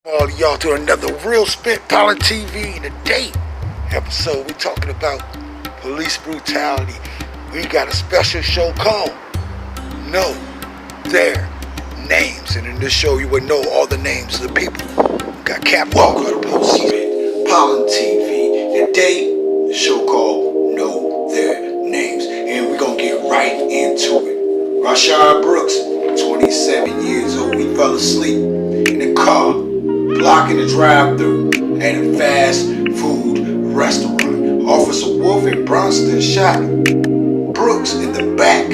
All of y'all to another Real Spit Pollen TV. Today episode we're talking about police brutality. We got a special show called Know Their Names, and in this show you will know all the names of the people. We got Cap Walker of Real Spit Pollen TV. Today the show called Know Their Names, and we're gonna get right into it. Rashad Brooks, 27 years old, he fell asleep in the car blocking the drive-thru at a fast food restaurant. Officer Wolf in Bronson shot Brooks in the back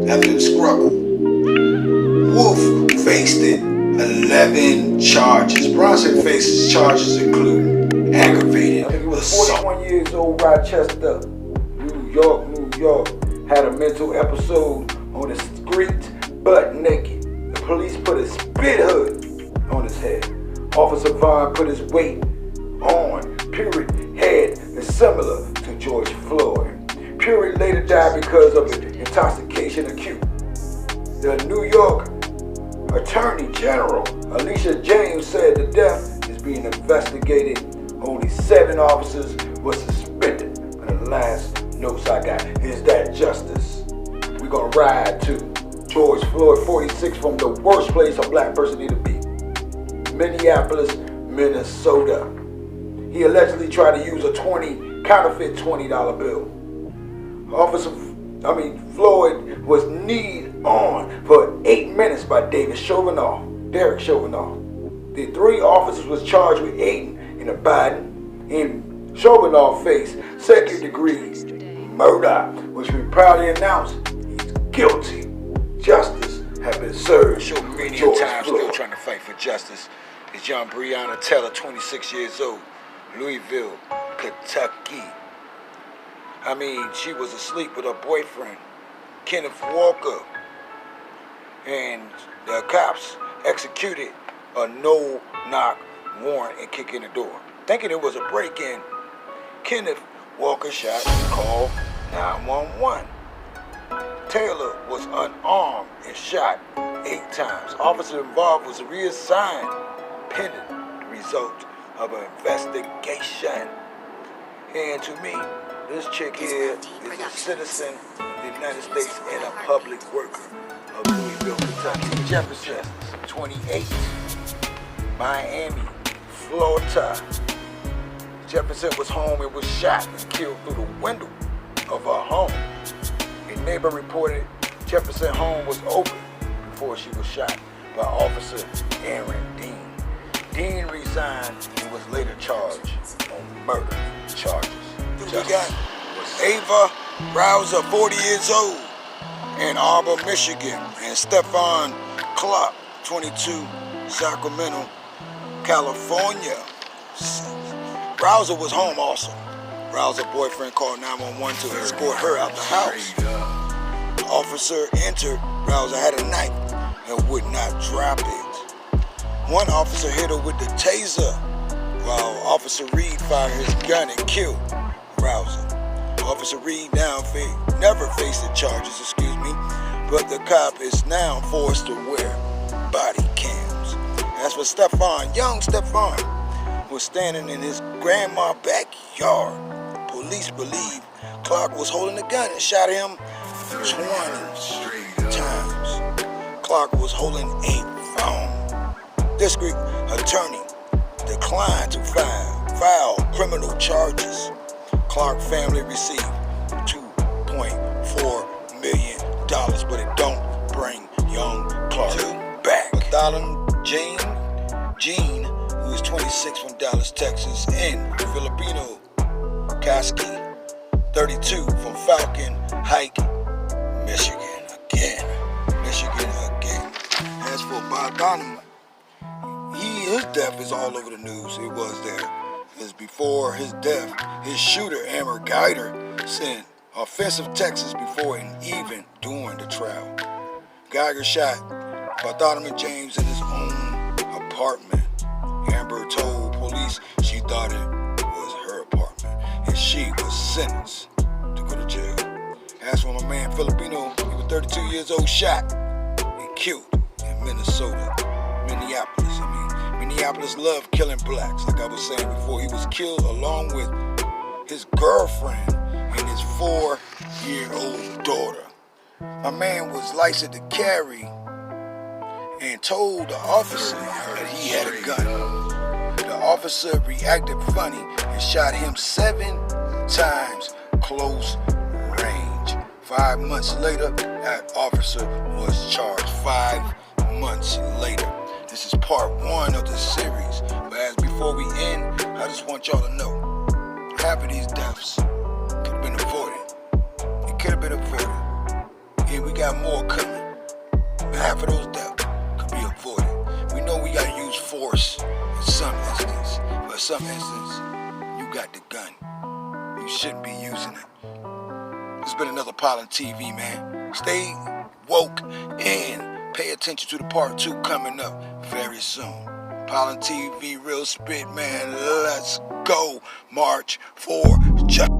after the struggle. Wolf faced 11 charges. Bronson faces charges including aggravated He was 41 years old, Rochester, New York, had a mental episode on the street, butt naked. The police put a spit hood on his head. Officer Vaughn put his weight on Pruitt head is similar to George Floyd. Pruitt later died because of an intoxication acute. The New York Attorney General Alicia James said the death is being investigated. Only 7 officers were suspended. And the last notes I got is that justice. We're gonna ride to George Floyd, 46, from the worst place a black person need to be. Minneapolis, Minnesota. He allegedly tried to use a counterfeit $20 bill. Floyd was kneed on for 8 minutes by Derek Chauvinoff. The 3 officers was charged with aiding and abetting, and Chauvinoff faced second-degree murder, which we proudly announced he's guilty. Justice has been served. show many times still trying to fight for justice. Is young Breonna Taylor, 26 years old, Louisville, Kentucky. She was asleep with her boyfriend, Kenneth Walker, and the cops executed a no-knock warrant and kicked in the door. Thinking it was a break-in, Kenneth Walker shot and called 911. Taylor was unarmed and shot 8 times. Officer involved was reassigned pending the result of an investigation. And to me, this chick here is a citizen of the United States and a public worker of Louisville, Kentucky. Jefferson, 28, Miami, Florida. Jefferson was home and was shot and killed through the window of her home. A neighbor reported Jefferson's home was open before she was shot by Officer Aaron Dean. Dean resigned and was later charged on murder charges. We got Ava Rouser, 40 years old, Ann Arbor, Michigan, and Stephen Clark, 22, Sacramento, California. Rouser was home also. Rouser's boyfriend called 911 to escort her out the house. The officer entered. Rouser had a knife and would not drop it. One officer hit her with the taser, while Officer Reed fired his gun and killed Rouser. Officer Reed never faced the charges, but the cop is now forced to wear body cams. As for Stefan, young Stefan was standing in his grandma's backyard. Police believe Clark was holding a gun and shot him 20 times. Clark was holding a phone. District attorney declined to file criminal charges. Clark family received $2.4 million, but it don't bring young Clark back. Bartholomew Jean, who is 26 from Dallas, Texas, and Filipino Koski, 32 from Falcon Hike, Michigan again. As for Bartholomew, his death is all over the news. It was there. Because before his death, his shooter, Amber Geiger, sent offensive texts before and even during the trial. Geiger shot Bartholomew James in his own apartment. Amber told police she thought it was her apartment, and she was sentenced to go to jail. As for my man Filipino, he was 32 years old, shot and killed in Minnesota. Minneapolis, Minneapolis loved killing blacks. Like I was saying before, he was killed along with his girlfriend and his 4-year-old daughter. My man was licensed to carry and told the officer that he had a gun. The officer reacted funny and shot him 7 times close range. 5 months later, that officer was charged. 5 months later. This is part 1 of the series. But as before we end, I just want y'all to know, half of these deaths could have been avoided. It could have been avoided. And we got more coming. But half of those deaths could be avoided. We know we gotta use force in some instance. But in some instance, you got the gun. You shouldn't be using it. It's been another Pollin TV, man. Stay woke and pay attention to the part 2 coming up very soon. Pollin TV, real spit, man. Let's go. March for justice.